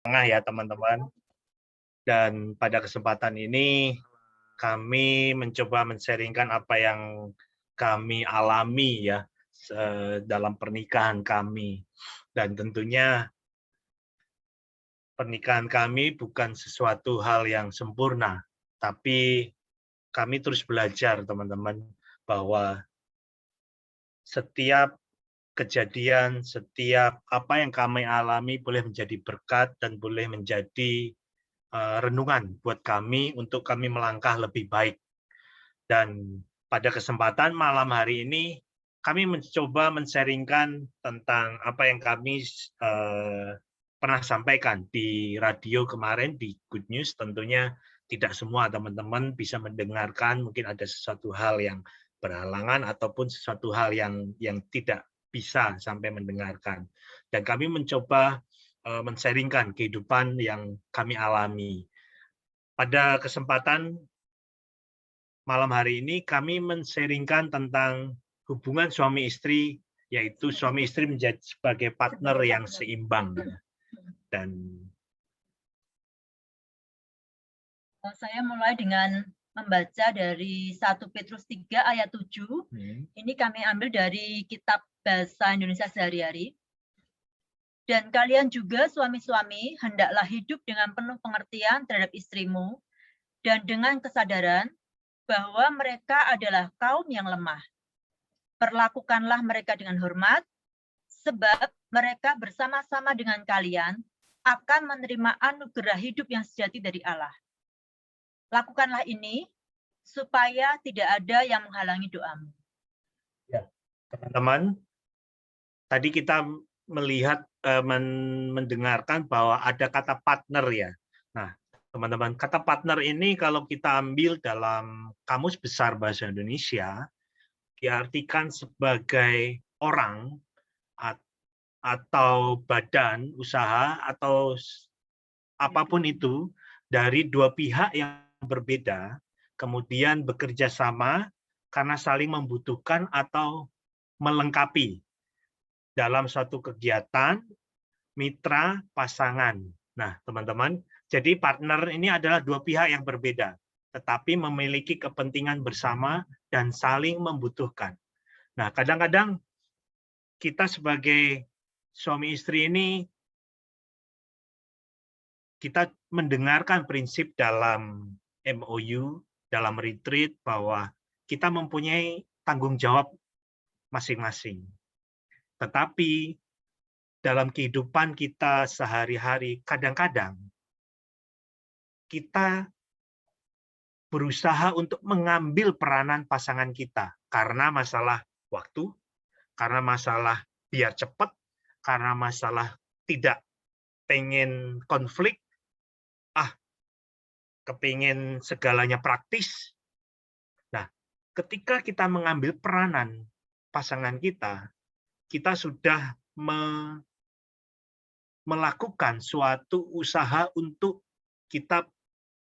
Tengah ya teman-teman. Dan pada kesempatan ini kami mencoba men-sharing-kan apa yang kami alami ya dalam pernikahan kami. Dan tentunya pernikahan kami bukan sesuatu hal yang sempurna, tapi kami terus belajar teman-teman bahwa setiap kejadian, setiap apa yang kami alami boleh menjadi berkat dan boleh menjadi renungan buat kami untuk kami melangkah lebih baik. Dan pada kesempatan malam hari ini, kami mencoba men-sharing-kan tentang apa yang kami pernah sampaikan di radio kemarin, di Good News. Tentunya tidak semua teman-teman bisa mendengarkan, mungkin ada sesuatu hal yang berhalangan ataupun sesuatu hal yang tidak bisa sampai mendengarkan. Dan kami mencoba men-sharing-kan kehidupan yang kami alami. Pada kesempatan malam hari ini kami men-sharing-kan tentang hubungan suami istri, yaitu suami istri menjadi sebagai partner yang seimbang. Dan saya mulai dengan membaca dari 1 Petrus 3 ayat 7. Ini kami ambil dari kitab Bahasa Indonesia Sehari-hari. Dan kalian juga suami-suami hendaklah hidup dengan penuh pengertian terhadap istrimu dan dengan kesadaran bahwa mereka adalah kaum yang lemah. Perlakukanlah mereka dengan hormat, sebab mereka bersama-sama dengan kalian akan menerima anugerah hidup yang sejati dari Allah. Lakukanlah ini supaya tidak ada yang menghalangi doamu. Ya, teman-teman, tadi kita melihat, mendengarkan bahwa ada kata partner ya. Nah, teman-teman, kata partner ini kalau kita ambil dalam Kamus Besar Bahasa Indonesia, diartikan sebagai orang atau badan usaha atau apapun itu dari dua pihak yang berbeda, kemudian bekerja sama karena saling membutuhkan atau melengkapi dalam suatu kegiatan, mitra, pasangan. Nah, teman-teman, jadi partner ini adalah dua pihak yang berbeda, tetapi memiliki kepentingan bersama dan saling membutuhkan. Nah, kadang-kadang kita sebagai suami istri ini kita mendengarkan prinsip dalam MOU, dalam retreat, bahwa kita mempunyai tanggung jawab masing-masing. Tetapi dalam kehidupan kita sehari-hari, kadang-kadang kita berusaha untuk mengambil peranan pasangan kita karena masalah waktu, karena masalah biar cepat, karena masalah tidak pengen konflik, kepingin segalanya praktis. Nah, ketika kita mengambil peranan pasangan kita, kita sudah melakukan suatu usaha untuk kita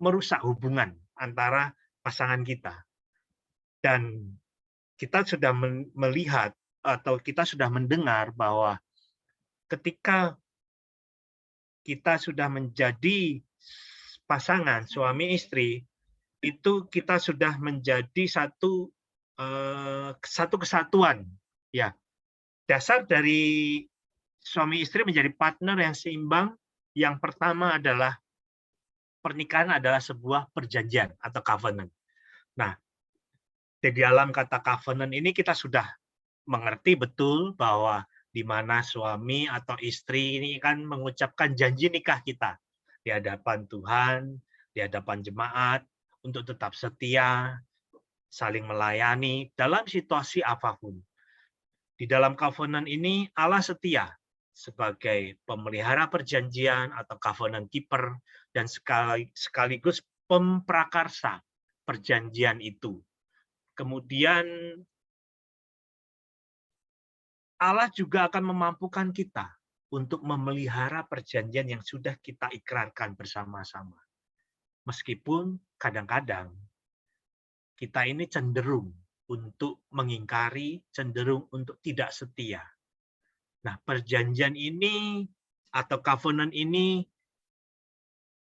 merusak hubungan antara pasangan kita. Dan kita sudah melihat atau kita sudah mendengar bahwa ketika kita sudah menjadi pasangan suami istri, itu kita sudah menjadi satu kesatuan. Ya, dasar dari suami istri menjadi partner yang seimbang, yang pertama adalah pernikahan adalah sebuah perjanjian atau covenant. Nah, di dalam kata covenant ini kita sudah mengerti betul bahwa di mana suami atau istri ini kan mengucapkan janji nikah kita di hadapan Tuhan, di hadapan jemaat, untuk tetap setia, saling melayani dalam situasi apapun. Di dalam covenant ini Allah setia sebagai pemelihara perjanjian atau covenant keeper dan sekaligus pemprakarsa perjanjian itu. Kemudian Allah juga akan memampukan kita untuk memelihara perjanjian yang sudah kita ikrarkan bersama-sama. Meskipun kadang-kadang kita ini cenderung untuk mengingkari, cenderung untuk tidak setia. Nah, perjanjian ini atau covenant ini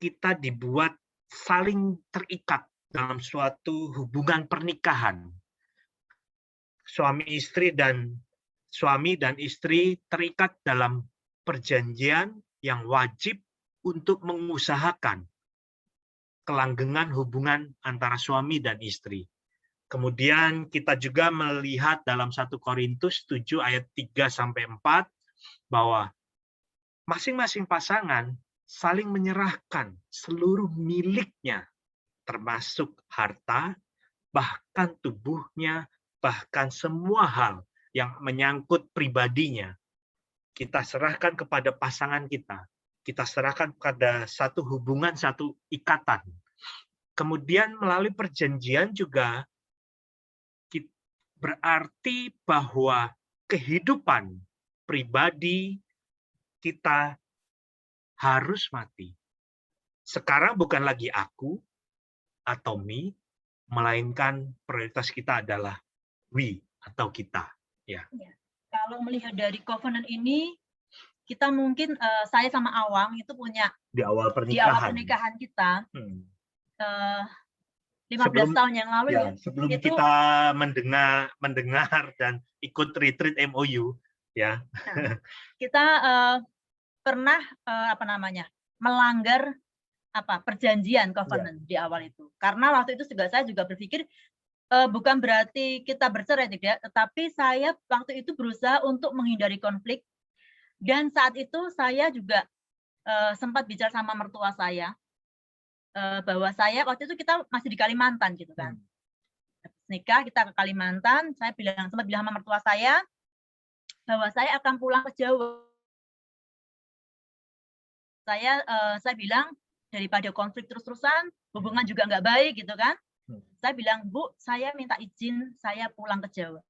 kita dibuat saling terikat dalam suatu hubungan pernikahan. Suami dan istri terikat dalam perjanjian yang wajib untuk mengusahakan kelanggengan hubungan antara suami dan istri. Kemudian kita juga melihat dalam 1 Korintus 7 ayat 3-4 bahwa masing-masing pasangan saling menyerahkan seluruh miliknya, termasuk harta, bahkan tubuhnya, bahkan semua hal yang menyangkut pribadinya. Kita serahkan kepada pasangan kita. Kita serahkan pada satu hubungan, satu ikatan. Kemudian melalui perjanjian juga berarti bahwa kehidupan pribadi kita harus mati. Sekarang bukan lagi aku atau me, melainkan prioritas kita adalah we atau kita. Ya. Kalau melihat dari covenant ini, kita mungkin saya sama Awang itu punya di awal pernikahan kita 15 tahun yang lalu sebelum itu, kita mendengar dan ikut retreat MOU ya. Kita pernah melanggar perjanjian covenant di awal itu. Karena waktu itu saya juga berpikir bukan berarti kita bercerai tidak, tetapi saya waktu itu berusaha untuk menghindari konflik. Dan saat itu saya juga sempat bicara sama mertua saya bahwa saya waktu itu kita masih di Kalimantan gitu kan. Nikah kita ke Kalimantan, saya sempat bilang sama mertua saya bahwa saya akan pulang ke Jawa. Saya bilang daripada konflik terus-terusan, hubungan juga nggak baik gitu kan. Saya bilang, Bu, saya minta izin saya pulang ke Jawa.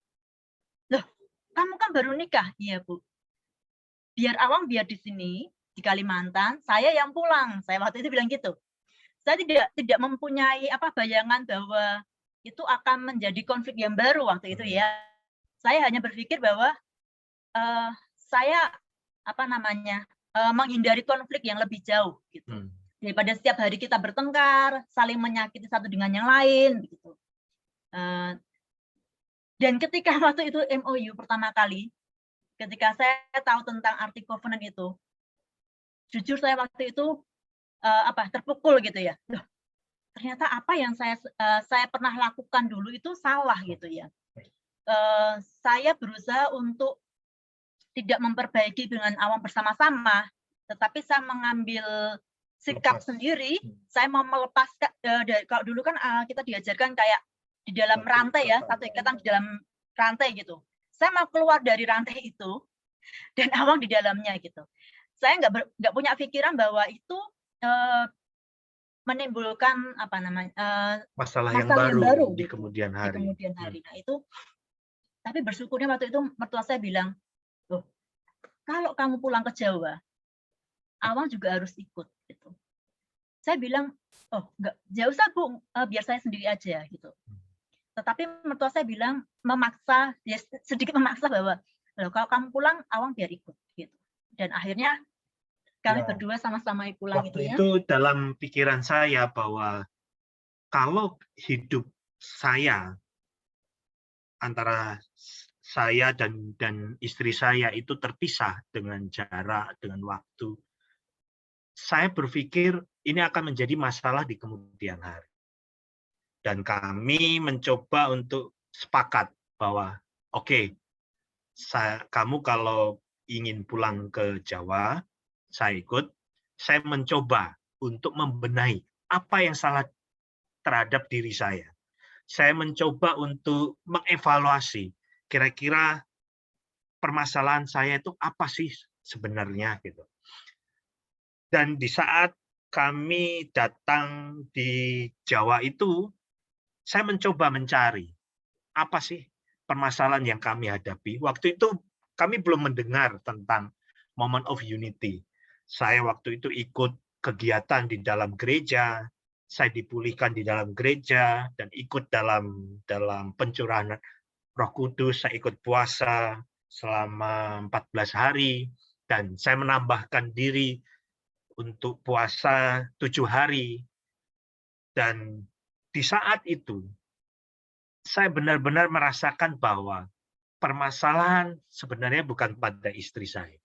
Loh, kamu kan baru nikah? Iya, Bu. Biar Awang biar di sini di Kalimantan, saya yang pulang. Saya waktu itu bilang gitu. Saya tidak mempunyai bayangan bahwa itu akan menjadi konflik yang baru waktu itu ya. Saya hanya berpikir bahwa saya menghindari konflik yang lebih jauh gitu. Daripada setiap hari kita bertengkar, saling menyakiti satu dengan yang lain gitu. Dan ketika waktu itu MOU pertama kali, ketika saya tahu tentang arti covenant itu, jujur saya waktu itu terpukul gitu ya. Loh, ternyata apa yang saya pernah lakukan dulu itu salah gitu ya. Saya berusaha untuk tidak memperbaiki dengan Awang bersama-sama, tetapi saya mengambil sikap sendiri. Saya mau melepaskan. Kalau dulu kan kita diajarkan kayak di dalam rantai ya, satu ikatan di dalam rantai gitu. Saya mau keluar dari rantai itu dan Awang di dalamnya gitu. Saya nggak punya pikiran bahwa itu menimbulkan masalah yang baru di kemudian hari. Nah itu, tapi bersyukurnya waktu itu mertua saya bilang, loh, kalau kamu pulang ke Jawa, Awang juga harus ikut gitu. Saya bilang, oh nggak usah Bu, biar saya sendiri aja gitu. Tetapi mertua saya bilang sedikit memaksa bahwa kalau kamu pulang, Awang biar ikut gitu. Dan akhirnya kami berdua sama-sama pulang waktu itu dalam pikiran saya bahwa kalau hidup saya antara saya dan istri saya itu terpisah dengan jarak, dengan waktu, saya berpikir ini akan menjadi masalah di kemudian hari. Dan kami mencoba untuk sepakat bahwa oke, kamu kalau ingin pulang ke Jawa, saya ikut. Saya mencoba untuk membenahi apa yang salah terhadap diri saya. Saya mencoba untuk mengevaluasi kira-kira permasalahan saya itu apa sih sebenarnya gitu. Dan di saat kami datang di Jawa itu, saya mencoba mencari apa sih permasalahan yang kami hadapi. Waktu itu kami belum mendengar tentang Moment of Unity. Saya waktu itu ikut kegiatan di dalam gereja, saya dipulihkan di dalam gereja dan ikut dalam pencurahan Roh Kudus, saya ikut puasa selama 14 hari dan saya menambahkan diri untuk puasa 7 hari. Dan di saat itu, saya benar-benar merasakan bahwa permasalahan sebenarnya bukan pada istri saya.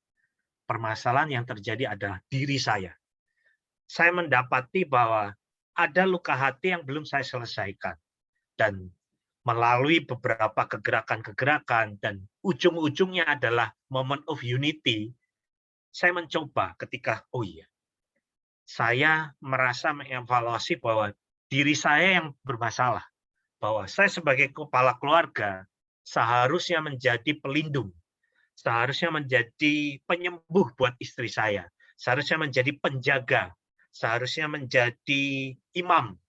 Permasalahan yang terjadi adalah diri saya. Saya mendapati bahwa ada luka hati yang belum saya selesaikan. Dan melalui beberapa kegerakan-kegerakan dan ujung-ujungnya adalah moment of unity, saya mencoba ketika, oh iya, saya merasa mengevaluasi bahwa diri saya yang bermasalah. Bahwa saya sebagai kepala keluarga seharusnya menjadi pelindung, seharusnya menjadi penyembuh buat istri saya, seharusnya menjadi penjaga, seharusnya menjadi imam,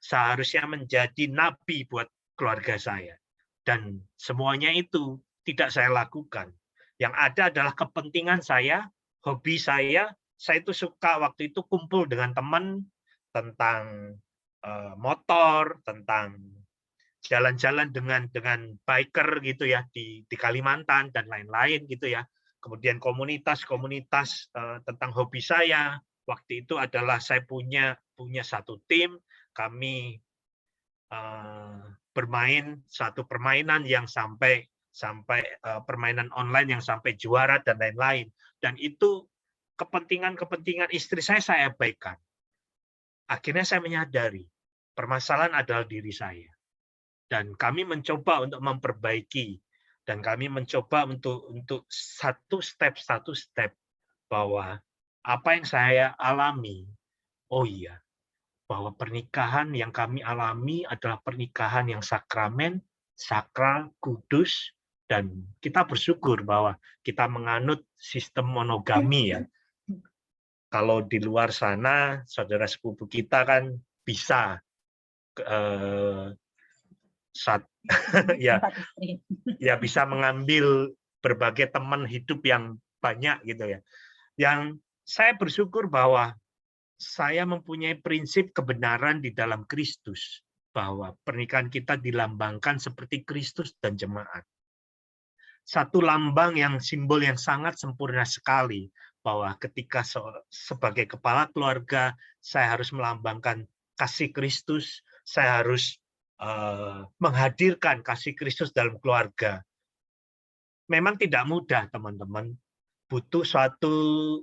seharusnya menjadi nabi buat keluarga saya. Dan semuanya itu tidak saya lakukan. Yang ada adalah kepentingan saya, hobi saya itu suka waktu itu kumpul dengan teman tentang motor, tentang jalan-jalan dengan biker gitu ya di Kalimantan dan lain-lain gitu ya. Kemudian komunitas-komunitas tentang hobi saya waktu itu adalah saya punya satu tim, kami bermain satu permainan yang sampai permainan online yang sampai juara dan lain-lain. Dan itu kepentingan istri saya abaikan. Akhirnya saya menyadari permasalahan adalah diri saya. Dan kami mencoba untuk memperbaiki, dan kami mencoba untuk satu step bahwa apa yang saya alami, oh iya, bahwa pernikahan yang kami alami adalah pernikahan yang sakramen, sakral, kudus, dan kita bersyukur bahwa kita menganut sistem monogami ya. Kalau di luar sana, saudara sepupu kita kan bisa ya bisa mengambil berbagai teman hidup yang banyak gitu ya. Yang saya bersyukur bahwa saya mempunyai prinsip kebenaran di dalam Kristus, bahwa pernikahan kita dilambangkan seperti Kristus dan jemaat. Satu lambang yang simbol yang sangat sempurna sekali, bahwa ketika sebagai kepala keluarga, saya harus melambangkan kasih Kristus, saya harus menghadirkan kasih Kristus dalam keluarga. Memang tidak mudah, teman-teman. Butuh suatu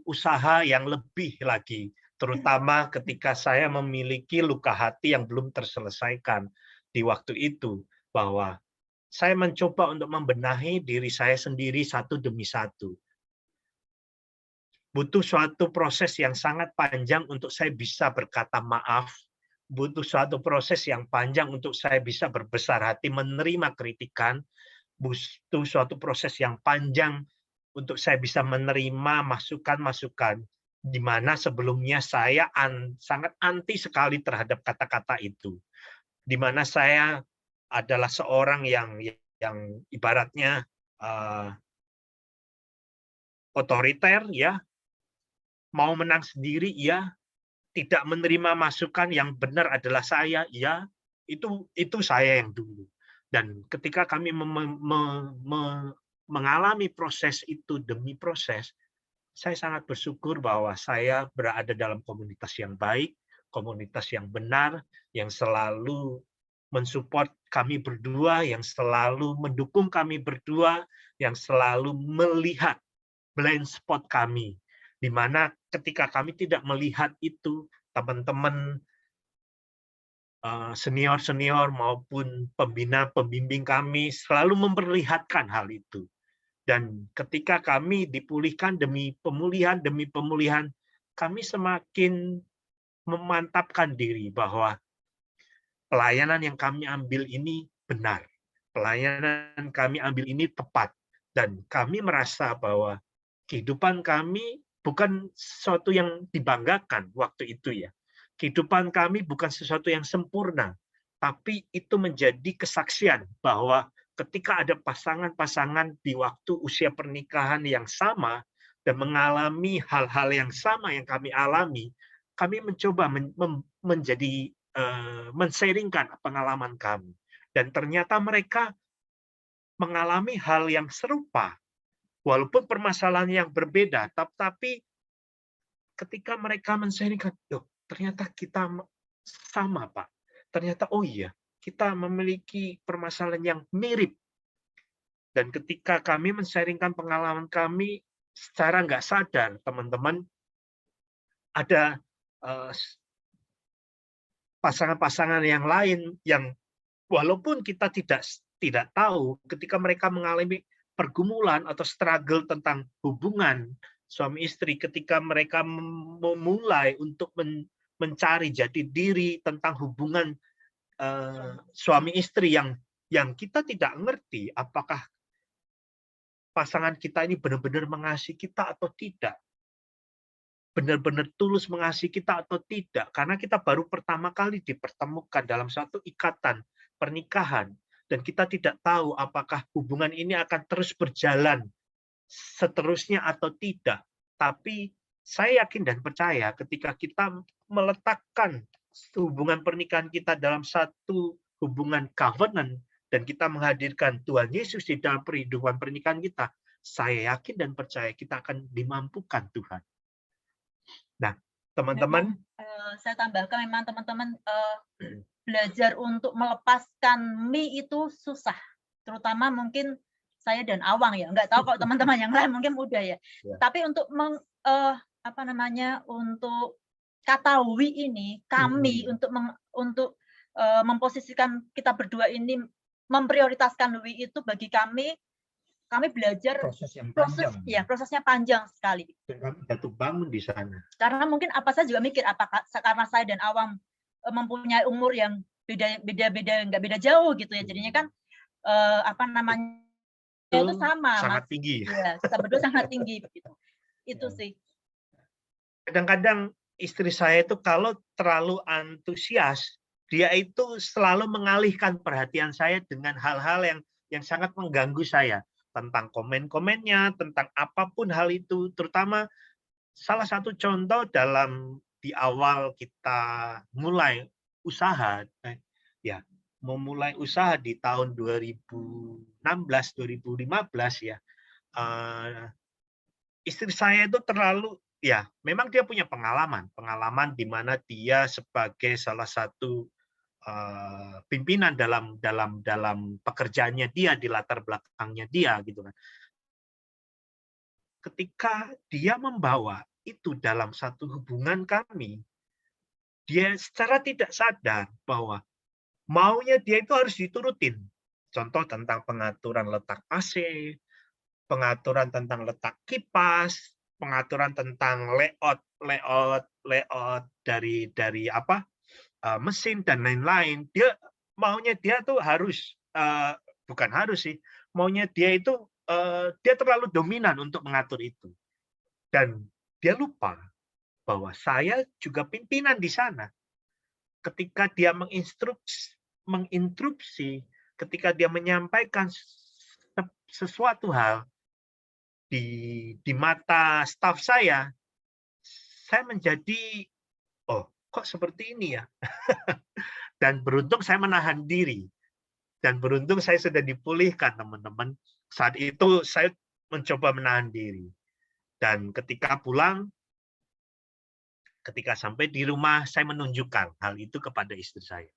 usaha yang lebih lagi, terutama ketika saya memiliki luka hati yang belum terselesaikan di waktu itu, bahwa saya mencoba untuk membenahi diri saya sendiri satu demi satu. Butuh suatu proses yang sangat panjang untuk saya bisa berkata maaf, butuh suatu proses yang panjang untuk saya bisa berbesar hati menerima kritikan, butuh suatu proses yang panjang untuk saya bisa menerima masukan-masukan, di mana sebelumnya saya sangat anti sekali terhadap kata-kata itu. Di mana saya adalah seorang yang ibaratnya otoriter, ya, mau menang sendiri, ya, tidak menerima masukan yang benar adalah saya, ya, itu saya yang dulu. Dan ketika kami mengalami proses itu demi proses, saya sangat bersyukur bahwa saya berada dalam komunitas yang baik, komunitas yang benar, yang selalu mensupport kami berdua, yang selalu mendukung kami berdua, yang selalu melihat blind spot kami, di mana ketika kami tidak melihat itu, teman-teman senior-senior maupun pembina-pembimbing kami selalu memperlihatkan hal itu. Dan ketika kami dipulihkan demi pemulihan, kami semakin memantapkan diri bahwa pelayanan yang kami ambil ini benar. Pelayanan kami ambil ini tepat. Dan kami merasa bahwa kehidupan kami bukan sesuatu yang dibanggakan waktu itu ya. Kehidupan kami bukan sesuatu yang sempurna, tapi itu menjadi kesaksian bahwa ketika ada pasangan-pasangan di waktu usia pernikahan yang sama dan mengalami hal-hal yang sama yang kami alami, kami mencoba menjadi men-sharingkan pengalaman kami. Dan ternyata mereka mengalami hal yang serupa. Walaupun permasalahan yang berbeda, tapi ketika mereka men-sharingkan, ternyata kita sama, Pak. Ternyata, oh iya, kita memiliki permasalahan yang mirip. Dan ketika kami men-sharingkan pengalaman kami, secara nggak sadar, teman-teman, ada pasangan-pasangan yang lain yang walaupun kita tidak tahu ketika mereka mengalami pergumulan atau struggle tentang hubungan suami istri, ketika mereka memulai untuk mencari jati diri tentang hubungan suami istri yang kita tidak ngerti apakah pasangan kita ini benar-benar mengasihi kita atau tidak, benar-benar tulus mengasihi kita atau tidak, karena kita baru pertama kali dipertemukan dalam satu ikatan pernikahan, dan kita tidak tahu apakah hubungan ini akan terus berjalan seterusnya atau tidak. Tapi saya yakin dan percaya ketika kita meletakkan hubungan pernikahan kita dalam satu hubungan covenant, dan kita menghadirkan Tuhan Yesus di dalam kehidupan pernikahan kita, saya yakin dan percaya kita akan dimampukan Tuhan. Nah, teman-teman, saya tambahkan memang teman-teman belajar untuk melepaskan me itu susah, terutama mungkin saya dan Awang ya, nggak tahu kalau teman-teman yang lain mungkin mudah ya. Tapi untuk untuk kata we ini, kami untuk memposisikan kita berdua ini memprioritaskan we itu bagi kami belajar prosesnya panjang sekali. Dan kami jatuh bangun di sana. Karena mungkin saya juga mikir apakah karena saya dan Awang mempunyai umur yang beda-beda, nggak beda jauh gitu ya. Jadinya kan itu sama. Sangat tinggi. Ya, kita berdua sangat tinggi begitu. Itu sih. Kadang-kadang istri saya itu kalau terlalu antusias, dia itu selalu mengalihkan perhatian saya dengan hal-hal yang sangat mengganggu saya. Tentang komen-komennya, tentang apapun hal itu, terutama salah satu contoh di awal kita mulai usaha, memulai usaha di tahun 2016-2015 ya, istri saya itu terlalu, memang dia punya pengalaman di mana dia sebagai salah satu pimpinan dalam pekerjaannya dia, di latar belakangnya dia gitu kan. Ketika dia membawa itu dalam satu hubungan kami, dia secara tidak sadar bahwa maunya dia itu harus diturutin. Contoh tentang pengaturan letak AC, pengaturan tentang letak kipas, pengaturan tentang layout dari mesin dan lain-lain. Maunya dia tuh harus, bukan harus sih, maunya dia itu dia terlalu dominan untuk mengatur itu. Dan dia lupa bahwa saya juga pimpinan di sana. Ketika dia menginstruksi, ketika dia menyampaikan sesuatu hal di mata staf saya menjadi, kok seperti ini ya? Dan beruntung saya menahan diri. Dan beruntung saya sudah dipulihkan, teman-teman. Saat itu saya mencoba menahan diri. Dan ketika pulang, ketika sampai di rumah, saya menunjukkan hal itu kepada istri saya.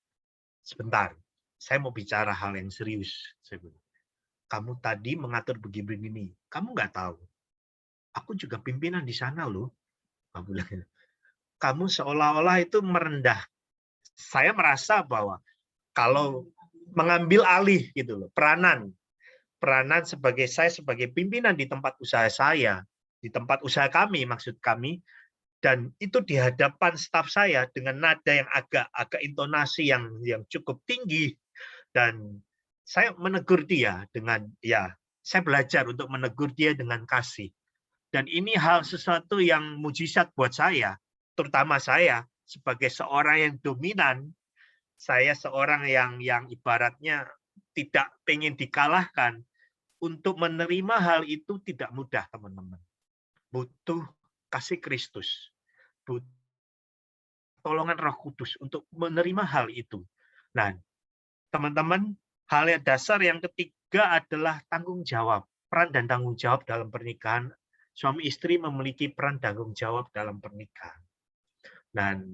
Sebentar, saya mau bicara hal yang serius. Saya bilang, kamu tadi mengatur begini-begini. Kamu nggak tahu. Aku juga pimpinan di sana loh. Kamu seolah-olah itu merendah. Saya merasa bahwa kalau mengambil alih gitu loh, peranan sebagai saya sebagai pimpinan di tempat usaha saya, di tempat usaha kami maksud kami, dan itu di hadapan staf saya dengan nada yang agak intonasi yang cukup tinggi, dan saya menegur dia dengan saya belajar untuk menegur dia dengan kasih. Dan ini sesuatu yang mujizat buat saya, terutama saya sebagai seorang yang dominan, saya seorang yang ibaratnya tidak pengen dikalahkan. Untuk menerima hal itu tidak mudah, teman-teman. Butuh kasih Kristus, butuh pertolongan Roh Kudus untuk menerima hal itu. Nah, teman-teman, hal yang dasar yang ketiga adalah tanggung jawab. Peran dan tanggung jawab dalam pernikahan suami istri memiliki peran tanggung jawab dalam pernikahan. Dan